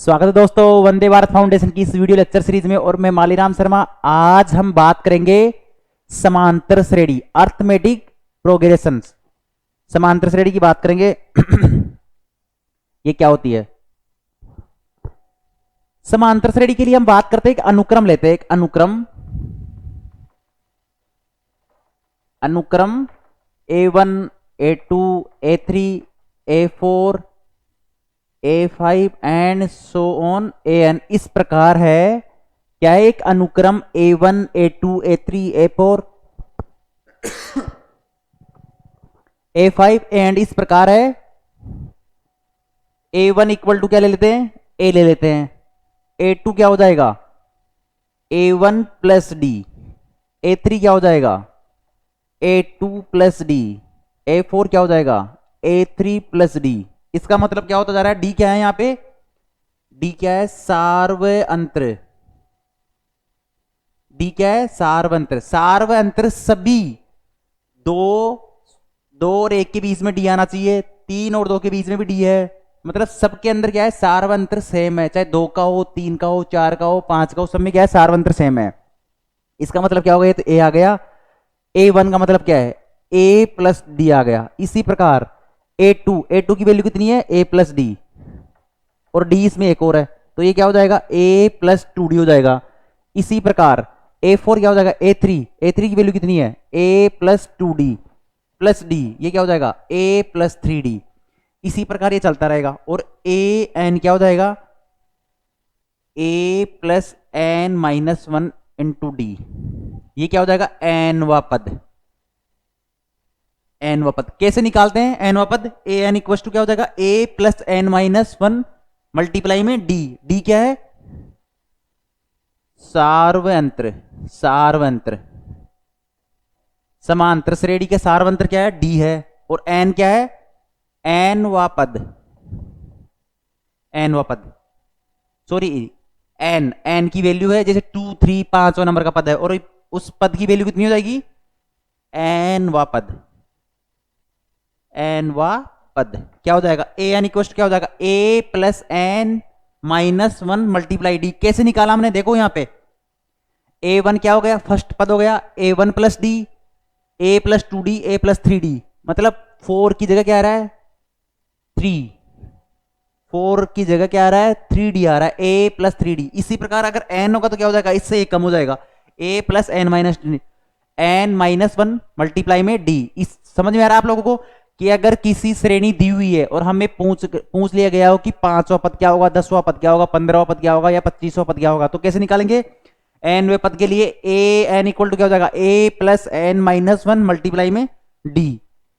स्वागत है दोस्तों वंदे भारत फाउंडेशन की इस वीडियो लेक्चर सीरीज में। और मैं मालीराम शर्मा। आज हम बात करेंगे समांतर श्रेणी, अर्थमेटिक प्रोग्रेशन। समांतर श्रेणी की बात करेंगे। ये क्या होती है? समांतर श्रेणी के लिए हम बात करते हैं, एक अनुक्रम लेते हैं। एक अनुक्रम A1 A2 A3 A4 A5 and so on AN इस प्रकार है। क्या है? एक अनुक्रम A1 A2 A3 A4 A5 and इस प्रकार है। A1 इक्वल टू क्या ले लेते हैं? A ले लेते हैं। A2 क्या हो जाएगा? A1 plus D. A3 क्या हो जाएगा? A2 plus D. A4 क्या हो जाएगा? A3 plus D. इसका मतलब क्या होता जा रहा है? डी क्या है यहां पे? डी क्या है? सार्वअंतर। डी क्या है? सार्वअंतर। सार्वअंतर सभी दो और एक के बीच में डी आना चाहिए, 3 और 2 के बीच में भी डी है। मतलब सबके अंदर क्या है? सार्वअंतर सेम है, चाहे 2 का हो, 3 का हो, 4 का हो, 5 का हो, सब में क्या है? सार्वअंतर सेम है। इसका मतलब क्या हो गया? तो ए आ गया। A1 का मतलब क्या है? A प्लस डी आ गया। इसी प्रकार A2 की वैल्यू कितनी है? A प्लस डी, और डी इसमें एक और है, तो ये क्या हो जाएगा? A प्लस 2D हो जाएगा। इसी प्रकार A4 क्या हो जाएगा? A3 की वैल्यू कितनी है? A plus 2D plus D, ये क्या हो जाएगा? A plus 3D। इसी प्रकार ये चलता रहेगा। और AN क्या हो जाएगा? A plus N minus 1 into D, ये क्या हो जाएगा? एनवा पद। एनवा पद कैसे निकालते हैं? एनवा पद AN इक्वल टू क्या हो जाएगा? A plus N minus 1 multiply में डी। डी क्या है? सार्वअंतर। सार्वअंतर समांतर श्रेणी के सार्वअंतर क्या है? डी है। और एन क्या है? एनवा पद। एनवा पद, सॉरी, एन की वैल्यू है जैसे 2 3 5 नंबर का पद है, और उस पद की वैल्यू कितनी हो जाएगी? एनवा पद। एनवा पद क्या हो जाएगा? AN इक्वल क्या हो जाएगा? A plus N minus 1 multiply D. कैसे निकाला हमने? देखो यहां पे A1 क्या हो गया? फर्स्ट पद हो गया A1 plus D, A plus 2D A plus 3D। मतलब 4 की जगह क्या आ रहा है? 3। 4 की जगह क्या आ रहा है? 3D आ रहा है, A प्लस 3D। इसी प्रकार अगर N होगा तो क्या हो जाएगा? इससे एक कम हो जाएगा, A plus N minus N minus 1 multiply में D। इस समझ में आ रहा है आप लोगों को कि अगर किसी श्रेणी दी हुई है और हमें पूछ लिया गया हो कि 5वां पद क्या होगा, 10वां पद क्या होगा, 15वां पद क्या होगा, या 25वां पद क्या होगा, तो कैसे निकालेंगे? एनवें पद के लिए AN इक्वल टू क्या हो जाएगा? A plus N minus 1 multiply में D।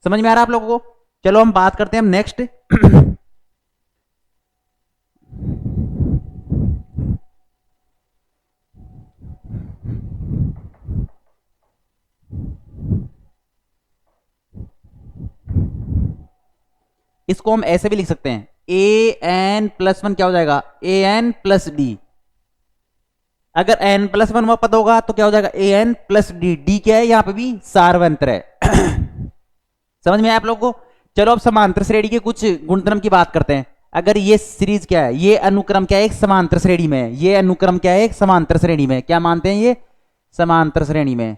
समझ में आ रहा है आप लोगों को? चलो हम बात करते हैं हम नेक्स्ट। इसको हम ऐसे भी लिख सकते हैं, AN प्लस 1 क्या हो जाएगा? AN plus D. अगर N प्लस 1 पद होगा तो क्या हो जाएगा? AN plus D. डी क्या है? यहां पे भी सार्वअंतर है। समझ में आया आप लोगों को? चलो अब समांतर श्रेणी के कुछ गुणधर्म की बात करते हैं। अगर ये सीरीज क्या है? ये अनुक्रम क्या है? एक समांतर श्रेणी में है। ये अनुक्रम क्या है? एक समांतर श्रेणी में। क्या मानते हैं? ये समांतर श्रेणी में।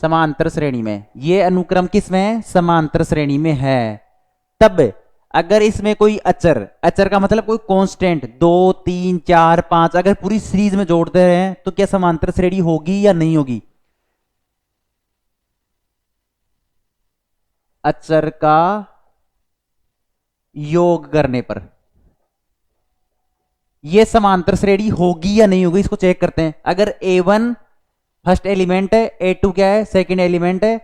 समांतर श्रेणी में ये अनुक्रम किस में है? समांतर श्रेणी में है। तब अगर इसमें कोई अचर, अचर का मतलब कोई कांस्टेंट 2 3 4 5 अगर पूरी सीरीज में जोड़ते हैं तो क्या समांतर श्रेणी होगी या नहीं होगी? अचर का योग करने पर यह समांतर श्रेणी होगी या नहीं होगी, इसको चेक करते हैं। अगर A1 फर्स्ट एलिमेंट है, A2 क्या है? सेकंड एलिमेंट है,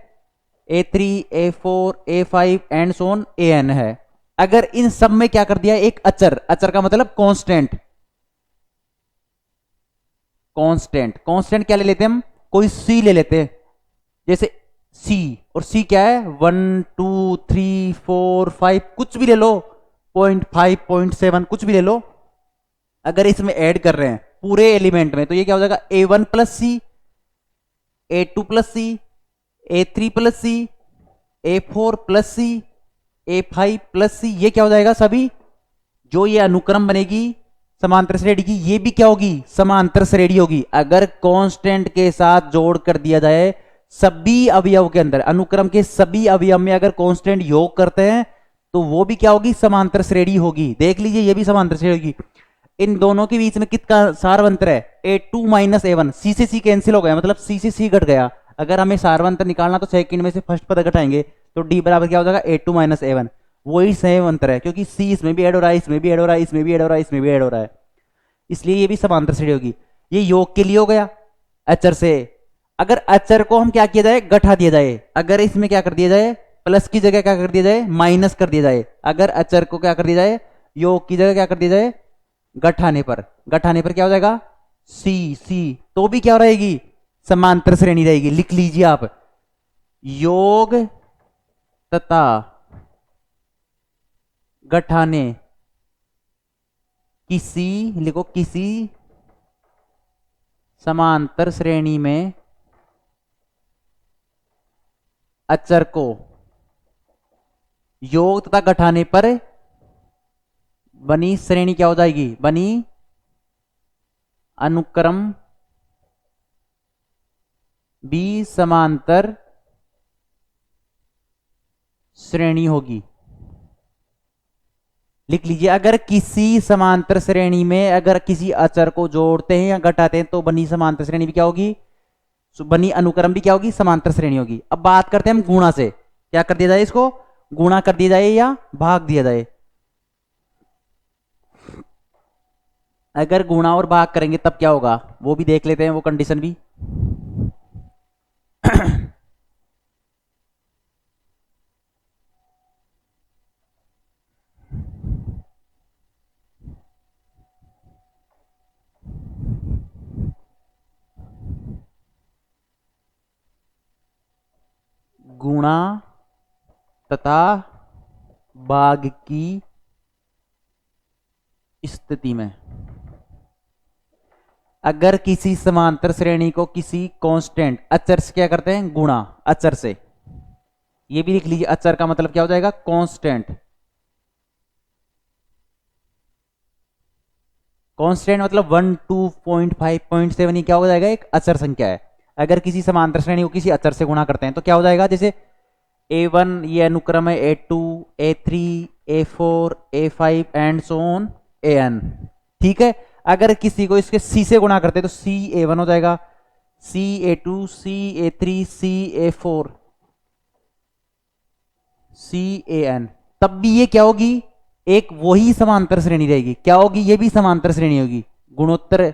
A3 A4 A5 and so on AN है। अगर इन सब में क्या कर दिया? एक अचर। अचर का मतलब कांस्टेंट। कांस्टेंट, कांस्टेंट क्या ले लेते हैं हम? कोई C ले लेते हैं, जैसे C। और C क्या है? 1 2 3 4 5 कुछ भी ले लो, 0.5 0.7 कुछ भी ले लो। अगर इसमें ऐड कर रहे हैं पूरे एलिमेंट में तो ये क्या हो जाएगा? A1 plus C, A2 plus C, A3 plus C, A4 plus C, A5 plus C। ये क्या हो जाएगा? सभी जो ये अनुक्रम बनेगी समांतर श्रेणी की, ये भी क्या होगी, समांतर श्रेणी होगी। अगर कांस्टेंट के साथ जोड़ कर दिया जाए सभी अवयव के अंदर, अनुक्रम के सभी अवयव में अगर कांस्टेंट योग करते हैं तो वो भी क्या होगी, समांतर श्रेणी होगी। देख लीजिए ये भी समांतर श्रेणी होगी। इन दोनों के बीच में कितना सारवंतर है, A2 माइनस A1, सी से सी कैंसिल हो गया, मतलब सी से सी घट गया। अगर हमें सारवंतर निकालना तो सेकंड में से फर्स्ट पद घटाएंगे तो डी बराबर क्या हो जाएगा, A2 माइनस A1। वही सेम अंतर है क्योंकि सी इसमें भी ऐड हो रहा है, इसमें भी ऐड हो रहा है, इसमें भी ऐड हो रहा है, इसमें भी ऐड हो रहा है, इसलिए ये भी समांतर श्रेणी होगी। ये योग के लिए हो गया अचर से। अगर अचर को हम क्या किया जाए, गठा दिया जाए, अगर इसमें क्या कर दिया जाए, प्लस की जगह क्या कर दिया जाए, माइनस कर दिया जाए। अगर अचर को क्या कर दिया जाए, योग की जगह क्या कर दिया जाए, गठाने पर, गठाने पर क्या हो जाएगा, सी सी, तो भी क्या रहेगी, समांतर श्रेणी रहेगी। लिख लीजिए आप, योग तथा गठाने किसी, लिखो किसी समांतर श्रेणी में अचर को योग तथा गठाने पर बनी श्रेणी क्या हो जाएगी, बनी अनुक्रम भी समांतर श्रेणी होगी। लिख लीजिए, अगर किसी समांतर श्रेणी में अगर किसी अचर को जोड़ते हैं या घटाते हैं तो बनी समांतर श्रेणी भी क्या होगी, बनी अनुक्रम भी क्या होगी, समांतर श्रेणी होगी। अब बात करते हैं हम गुणा से, क्या कर दिया जाए, इसको गुणा कर दिया जाए या भाग दिया जाए। अगर गुणा और भाग करेंगे तब क्या होगा वो भी देख लेते हैं, वो कंडीशन भी। गुणा तथा भाग की स्थिति में अगर किसी समांतर श्रेणी को किसी कांस्टेंट अचर से क्या करते हैं, गुणा, अचर से, ये भी लिख लीजिए, अचर का मतलब क्या हो जाएगा, कांस्टेंट। कांस्टेंट मतलब 1, 2, 0.5, 0.7, ये क्या हो जाएगा, एक अचर संख्या है। अगर किसी समांतर श्रेणी को किसी अचर से गुणा करते हैं तो क्या हो जाएगा, जैसे A1 ये अनुक्रम है, A2, A3, A4, A5 and so on AN, ठीक है। अगर किसी को इसके C से गुणा करते हैं तो CA1 हो जाएगा, CA2, CA3, CA4, CAN, तब भी ये क्या होगी, एक वही समांतर श्रेणी रहेगी। क्या होगी, ये भी समांतर श्रेणी होगी। गुणोत्तर,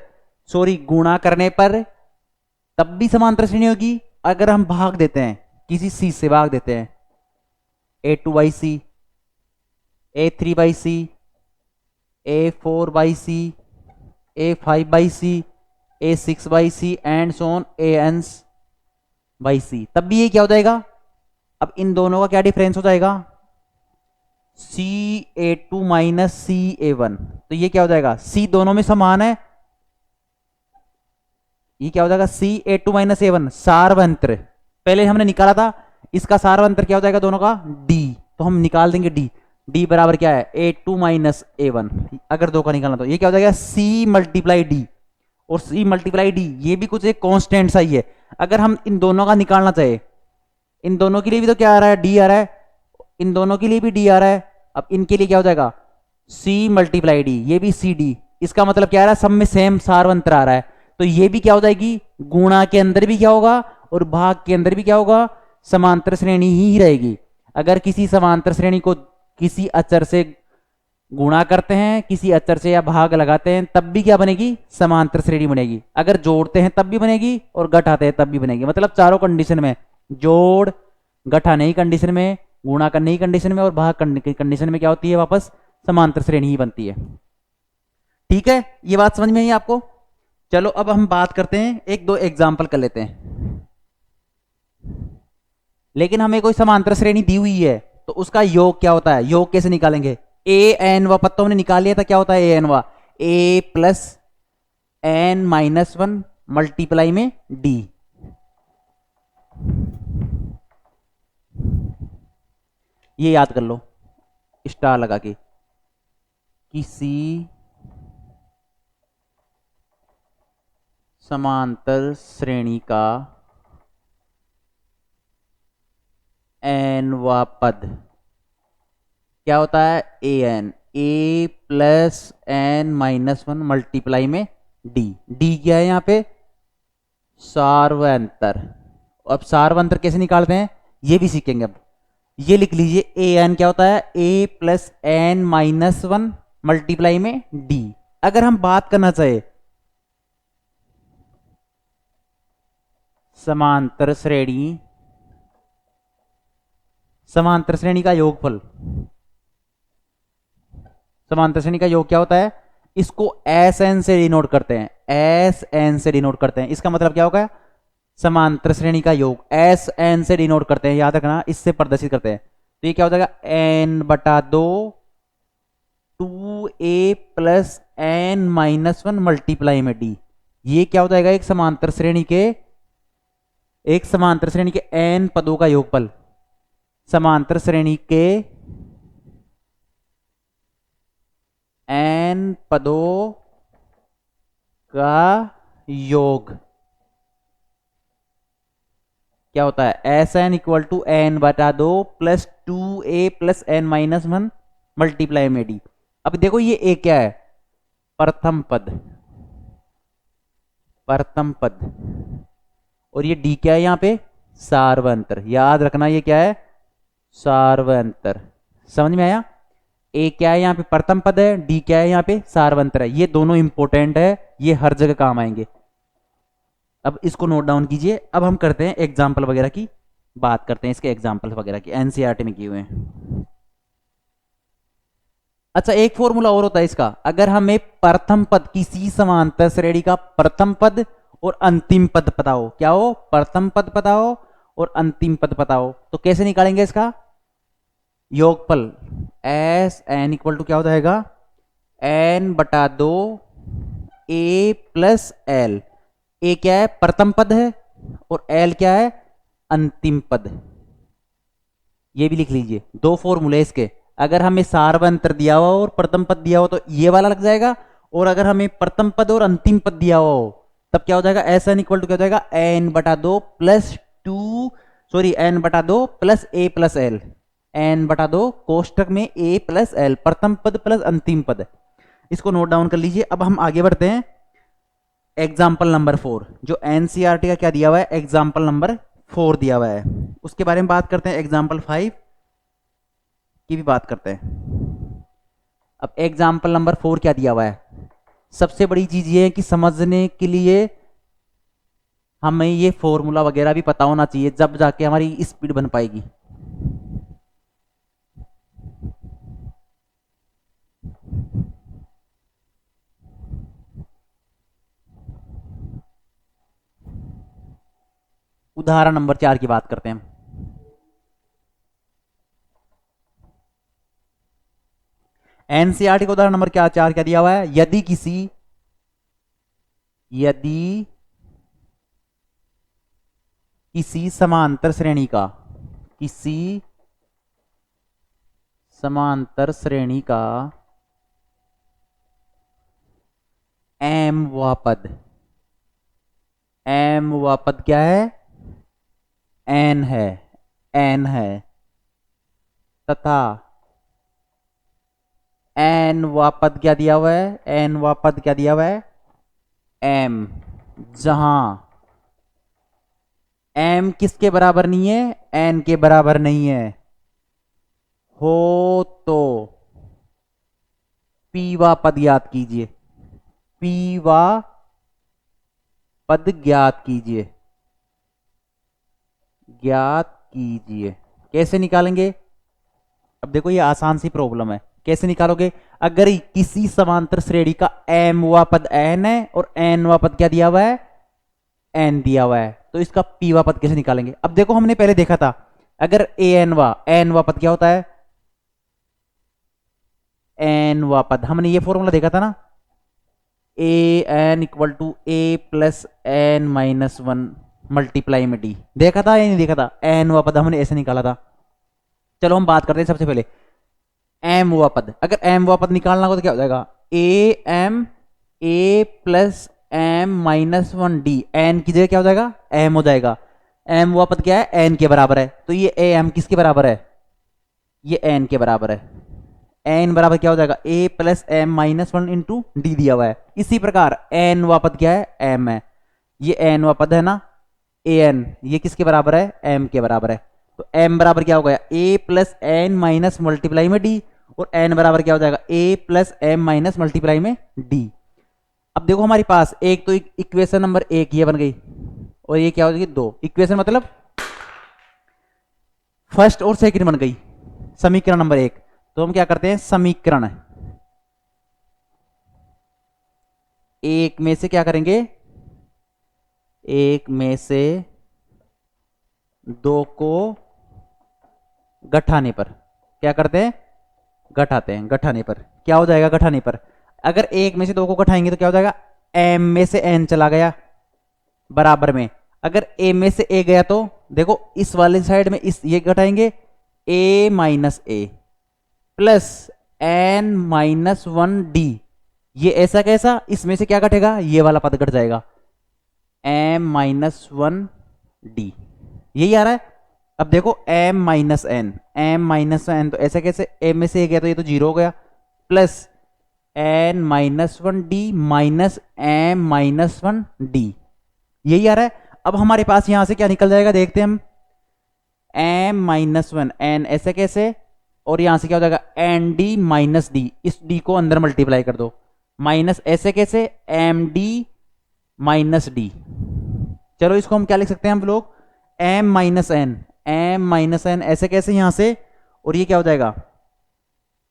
सॉरी, गुणा करने पर तब भी समांतर श्रेणी होगी। अगर हम भाग देते हैं, किसी सी से भाग देते हैं, A2/C, A3/C, A4/C, A5/C, A6/C and so on AN/C, तब भी ये क्या हो जाएगा। अब इन दोनों का क्या डिफरेंस हो जाएगा, CA2 माइनस CA1, तो ये क्या हो जाएगा, C दोनों में समान है, ये क्या हो जाएगा, CA2 माइनस A1 सारवंत्र, पहले हमने निकाला था, इसका सारवंत्र क्या हो जाएगा दोनों का, D, तो हम निकाल देंगे D बराबर क्या है, A2 माइनस A1, अगर दो का निकालना तो ये क्या हो जाएगा, C मल्टीप्लाई D, और C मल्टीप्लाई D ये भी कुछ एक कांस्टेंट सा ही है। अगर हम इन दोनों का निकालना चाहे, इन दोनों के लिए भी तो क्या आ रहा है, D आ रहा है, इन दोनों के लिए भी D आ रहा है, अब इनके लिए क्या हो जाएगा, C मल्टीप्लाई D, ये भी CD, इसका मतलब क्या आ रहा है, सब में सेम सारवंत्र आ रहा है, तो ये भी क्या हो जाएगी, गुणा के अंदर भी क्या होगा और भाग के अंदर भी क्या होगा, समांतर श्रेणी ही रहेगी। अगर किसी समांतर श्रेणी को किसी अचर से गुणा करते हैं, किसी अचर से या भाग लगाते हैं, तब भी क्या बनेगी, समांतर श्रेणी बनेगी। अगर जोड़ते हैं तब भी बनेगी और घटाते हैं तब भी बनेगी, मतलब चारों कंडीशन में, जोड़ घटाने की कंडीशन में, गुणा करने की कंडीशन में और भाग करने की कंडीशन में क्या होती है, वापस समांतर श्रेणी ही बनती है। ठीक है, ये बात समझ में आई आपको। चलो अब हम बात करते हैं, एक दो एग्जाम्पल कर लेते हैं। लेकिन हमें कोई समांतर श्रेणी दी हुई है तो उसका योग क्या होता है, योग कैसे निकालेंगे, AN पद तो हमने निकाल लिया था, क्या होता है AN, A plus N-1 multiply में D, ये याद कर लो स्टार लगा के। किसी समांतर श्रेणी का nवा पद क्या होता है, A N, A plus N minus one multiply में डी। डी क्या है यहाँ पे, सार्वंतर। अब सार्वंतर कैसे निकालते हैं ये भी सीखेंगे। अब ये लिख लीजिए, ए एन क्या होता है, A plus N minus one multiply में डी। अगर हम बात करना चाहे समांतर श्रेणी का योगफल, समांतर श्रेणी का योग क्या होता है, इसको एस एन से डिनोट करते हैं, एस एन से डिनोट करते हैं। इसका मतलब क्या होगा, समांतर श्रेणी का योग एस एन से डिनोट करते हैं, याद रखना, इससे प्रदर्शित करते हैं। तो ये क्या हो जाएगा, एन बटा दो 2a plus N minus one multiply में डी। ये क्या हो जाएगा, एक समांतर श्रेणी के n पदों का योगफल, समांतर श्रेणी के n पदों का योग क्या होता है, s n equal to n बटा दो plus 2a plus N minus one multiply में डी। अब देखो ये a क्या है, प्रथम पद, और ये d क्या है यहाँ पे, सार्वंतर। याद रखना ये क्या है, सार्वंतर। समझ में आया, a क्या है यहाँ पे, प्रथम पद है, d क्या है यहाँ पे, सार्वंतर है। ये दोनों इंपॉर्टेंट है, ये हर जगह काम आएंगे। अब इसको नोट डाउन कीजिए। अब हम करते हैं एग्जाम्पल वगैरह की बात करते हैं, इसके एग्जाम्पल वगैरह की एनसीईआरटी में किए हुए हैं। अच्छा, एक फॉर्मूला और होता है इसका, अगर हमें प्रथम पद, किसी समांतर श्रेणी का प्रथम पद और अंतिम पद पता हो, क्या हो, प्रथम पद पता हो और अंतिम पद पता हो, तो कैसे निकालेंगे इसका योगफल, एस एन इक्वल टू क्या हो जाएगा, एन बटा दो ए प्लस एल। ए क्या है, प्रथम पद है, और एल क्या है, अंतिम पद। ये भी लिख लीजिए, दो फॉर्मूले इसके। अगर हमें सार्वंतर दिया हुआ और प्रथम पद दिया हो तो ये वाला लग जाएगा, और अगर हमें प्रथम पद और अंतिम पद दिया हुआ हो तब क्या हो जाएगा, एस एन इक्वल टू क्या हो जाएगा, एन बटा दो प्लस एन बटा दो प्लस ए प्लस एल, एन बटा दो कोष्टक में ए प्लस एल, प्रथम पद प्लस अंतिम पद। इसको नोट डाउन कर लीजिए। अब हम आगे बढ़ते हैं, एग्जाम्पल नंबर 4, जो एनसीईआरटी का क्या दिया हुआ है, एग्जाम्पल नंबर 4 दिया हुआ है, उसके बारे में बात करते हैं। एग्जाम्पल 5 की भी बात करते हैं। अब एग्जाम्पल नंबर 4 क्या दिया हुआ है, सबसे बड़ी चीज ये है कि समझने के लिए हमें ये फॉर्मूला वगैरह भी पता होना चाहिए, जब जाके हमारी स्पीड बन पाएगी। उदाहरण नंबर 4 की बात करते हैं। एनसीईआरटी का उदाहरण नंबर 4 क्या दिया हुआ है, यदि किसी समांतर श्रेणी का m वा पद क्या है, n है तथा n वा पद क्या दिया हुआ है, m, जहां m किसके बराबर नहीं है, n के बराबर नहीं है हो तो p वा पद ज्ञात कीजिए। कैसे निकालेंगे, अब देखो ये आसान सी प्रॉब्लम है, कैसे निकालोगे, अगर किसी समांतर श्रेणी का m वा पद n है और n वा पद क्या दिया हुआ है, n दिया हुआ है, तो इसका p वा पद कैसे निकालेंगे। अब देखो हमने पहले देखा था, अगर n वा पद क्या होता है, n वा पद, हमने ये फॉर्मूला देखा था ना, A N equal to A plus N minus one multiply में डी। देखा था या नहीं देखा था, एन वा पद हमने ऐसे निकाला था। चलो हम बात करते हैं सबसे पहले, एम हुआ पद, अगर एम हुआ पद निकालना हो तो क्या हो जाएगा, a m a plus M minus one d, n की जगह क्या हो जाएगा, एम हो जाएगा। एम हुआ पद क्या है, एन के बराबर है, तो ये ए एम किसके बराबर है, ये एन के बराबर है। एन बराबर क्या हो जाएगा, A plus M minus one into D दिया हुआ है। इसी प्रकार एन हुआ पद क्या है, एम है, ये एन हुआ पद है ना, ए एन, ये किसके बराबर है, एम के बराबर है। तो एम बराबर क्या हो गया, ए प्लस एन माइनस मल्टीप्लाई में डी, और एन बराबर क्या हो जाएगा, A plus M minus multiply में डी। अब देखो हमारे पास एक तो इक्वेशन नंबर एक ये बन गई, और ये क्या हो जाएगी, दो। इक्वेशन मतलब फर्स्ट और सेकंड बन गई, समीकरण नंबर एक। तो हम क्या करते हैं, समीकरण एक में से क्या करेंगे, एक में से दो को घटाने पर क्या करते हैं, घटाते हैं। घटाने पर क्या हो जाएगा, घटाने पर अगर एक में से दो को घटाएंगे तो क्या हो जाएगा, एम में से एन चला गया बराबर में, अगर ए में से ए गया तो देखो इस वाले साइड में इस ये घटाएंगे, A minus A plus N minus one D, ये ऐसा कैसा, इसमें से क्या घटेगा, ये वाला पद घट जाएगा, एम माइनस वन डी, यही आ रहा है। अब देखो m minus n, m minus n, तो ऐसे कैसे, एम में से ए गया तो ये तो जीरो हो गया, plus N minus one d minus m minus one d, यही आ रहा है। अब हमारे पास यहां से क्या निकल जाएगा, देखते हैं हम, एम माइनस वन एन ऐसे कैसे, और यहां से क्या हो जाएगा, एन डी माइनस डी, इस डी को अंदर मल्टीप्लाई कर दो, माइनस ऐसे कैसे, एम डी माइनस डी। चलो इसको हम क्या लिख सकते हैं हम लोग, m minus n, m minus n ऐसे कैसे यहां से, और ये क्या हो जाएगा,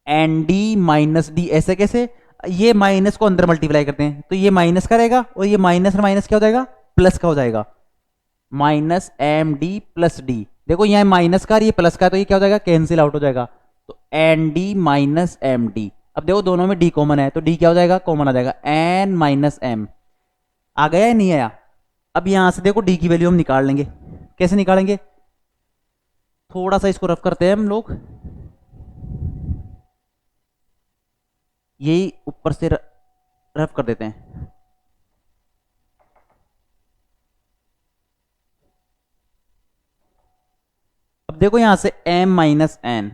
एन डी माइनस डी ऐसे कैसे, ये माइनस को अंदर मल्टीप्लाई करते हैं तो ये माइनस का रहेगा, और ये माइनस और माइनस क्या हो जाएगा, प्लस का हो जाएगा, minus m d plus d. देखो यहाँ माइनस का और ये प्लस का, तो ये क्या हो जाएगा, कैंसिल आउट हो जाएगा, तो n d minus m d. अब देखो दोनों में डी कॉमन है, तो डी क्या हो जाएगा, कॉमन आ जाएगा, एन माइनस एम। आ गया या नहीं आया। अब यहां से देखो डी की वैल्यू हम निकाल लेंगे, कैसे निकालेंगे, थोड़ा सा इसको रफ करते हैं हम लोग, यही ऊपर से रफ कर देते हैं। अब देखो यहां से m minus n,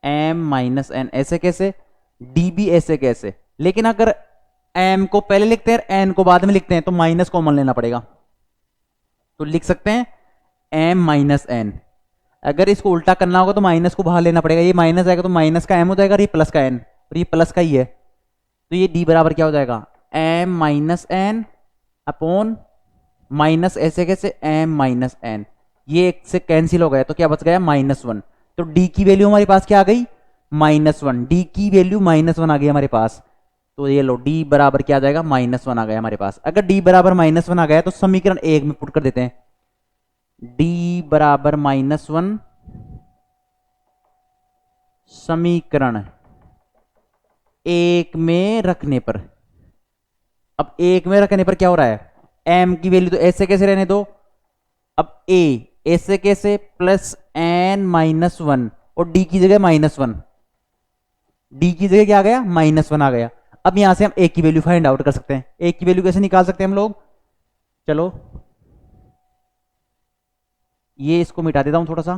m minus n ऐसे कैसे, डी भी ऐसे कैसे, लेकिन अगर m को पहले लिखते हैं n को बाद में लिखते हैं तो माइनस कॉमन लेना पड़ेगा, तो लिख सकते हैं m माइनस एन। अगर इसको उल्टा करना होगा तो माइनस को बाहर लेना पड़ेगा, ये माइनस आएगा तो माइनस का m हो जाएगा, और ये प्लस का n, और ये प्लस का ही है, तो ये d बराबर क्या हो जाएगा, m minus n upon minus ऐसे कैसे, m माइनस एन, ये एक से कैंसिल हो गया तो क्या बच गया, माइनस वन। तो d की वैल्यू हमारे पास क्या आ गई, माइनस वन, डी की वैल्यू माइनस वन आ गई हमारे पास, तो ये लो d बराबर क्या आ जाएगा, माइनस वन आ गया हमारे पास। अगर d बराबर माइनस वन आ गया तो समीकरण एक में पुट कर देते हैं, d बराबर माइनस वन, समीकरण एक में रखने पर, अब एक में रखने पर क्या हो रहा है, m की वैल्यू तो ऐसे कैसे रहने दो, अब a ऐसे कैसे प्लस n माइनस वन, और d की जगह माइनस वन, d की जगह क्या आ गया, माइनस वन आ गया। अब यहां से हम a की वैल्यू फाइंड आउट कर सकते हैं, a की वैल्यू कैसे निकाल सकते हैं हम लोग, चलो ये इसको मिटा देता हूं थोड़ा सा,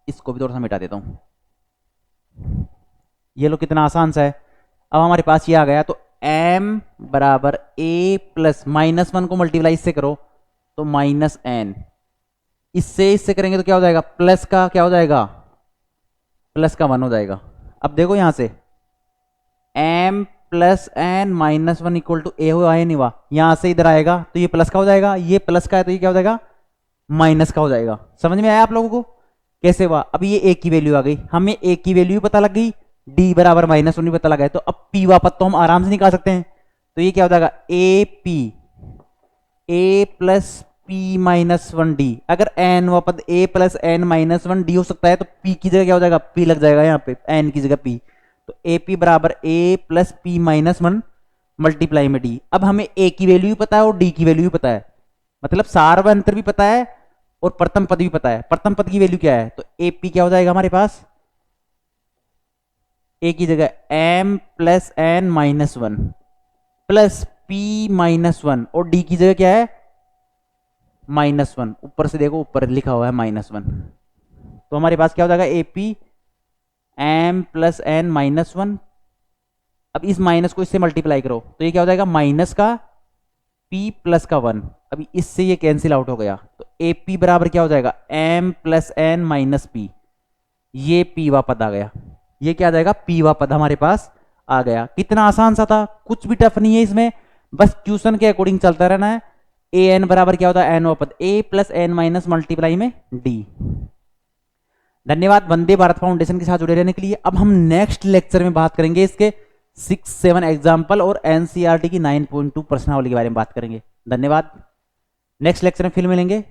इसको भी थोड़ा सा मिटा देता हूं, ये लो कितना आसान सा है। अब हमारे पास ये आ गया, तो m बराबर a प्लस माइनस वन को मल्टीप्लाई इससे करो तो माइनस एन, इससे करेंगे तो क्या हो जाएगा, प्लस का क्या हो जाएगा, प्लस का वन हो जाएगा। अब देखो यहां से m plus N minus one equal to A हुआ है नहीं हुआ, यहां से इधर आएगा तो ये प्लस का हो जाएगा, ये प्लस का है तो ये क्या हो जाएगा, माइनस का हो जाएगा। समझ में आया आप लोगों को कैसे हुआ। अब ये a की वैल्यू आ गई, हमें a की वैल्यू पता लग गई, d बराबर माइनस वन भी पता लगा है, तो अब p वापस तो हम आराम से निकाल सकते हैं, तो ये क्या हो जाएगा, a p a plus p minus one d. अगर n वापस a plus N minus one d हो सकता है तो p की जगह क्या हो जाएगा, p लग जाएगा यहाँ पे, n की जगह p, तो ए पी बराबर a plus p minus one multiply में d। अब हमें a की वैल्यू भी पता है और d की वैल्यू भी पता है, मतलब सार व अंतर भी पता है और प्रथम पद भी पता है, प्रथम पद की वैल्यू क्या है, तो ए पी क्या हो जाएगा हमारे पास, ए की जगह m plus N minus one plus p minus one और डी की जगह क्या है माइनस वन, ऊपर से देखो ऊपर लिखा हुआ है माइनस वन, तो हमारे पास क्या हो जाएगा a p m plus N minus one. अब इस माइनस को इससे मल्टीप्लाई करो तो ये क्या हो जाएगा माइनस का p प्लस का वन, अभी इससे ये कैंसिल आउट हो गया, तो ए पी बराबर क्या हो जाएगा m plus N minus p, ये p वा पद आ गया, ये क्या आ जाएगा p वा पद हमारे पास आ गया। कितना आसान सा था, कुछ भी टफ नहीं है इसमें, बस ट्यूशन के अकॉर्डिंग चलता रहना है। ए एन बराबर क्या होता है एन वा पद, ए प्लस एन माइनस मल्टीप्लाई में डी। धन्यवाद वंदे भारत फाउंडेशन के साथ जुड़े रहने के लिए। अब हम नेक्स्ट लेक्चर में बात करेंगे इसके 6-7 एग्जाम्पल और एनसीईआरटी की 9.2 प्रश्नावली के बारे में बात करेंगे। धन्यवाद, नेक्स्ट लेक्चर में फिर मिलेंगे।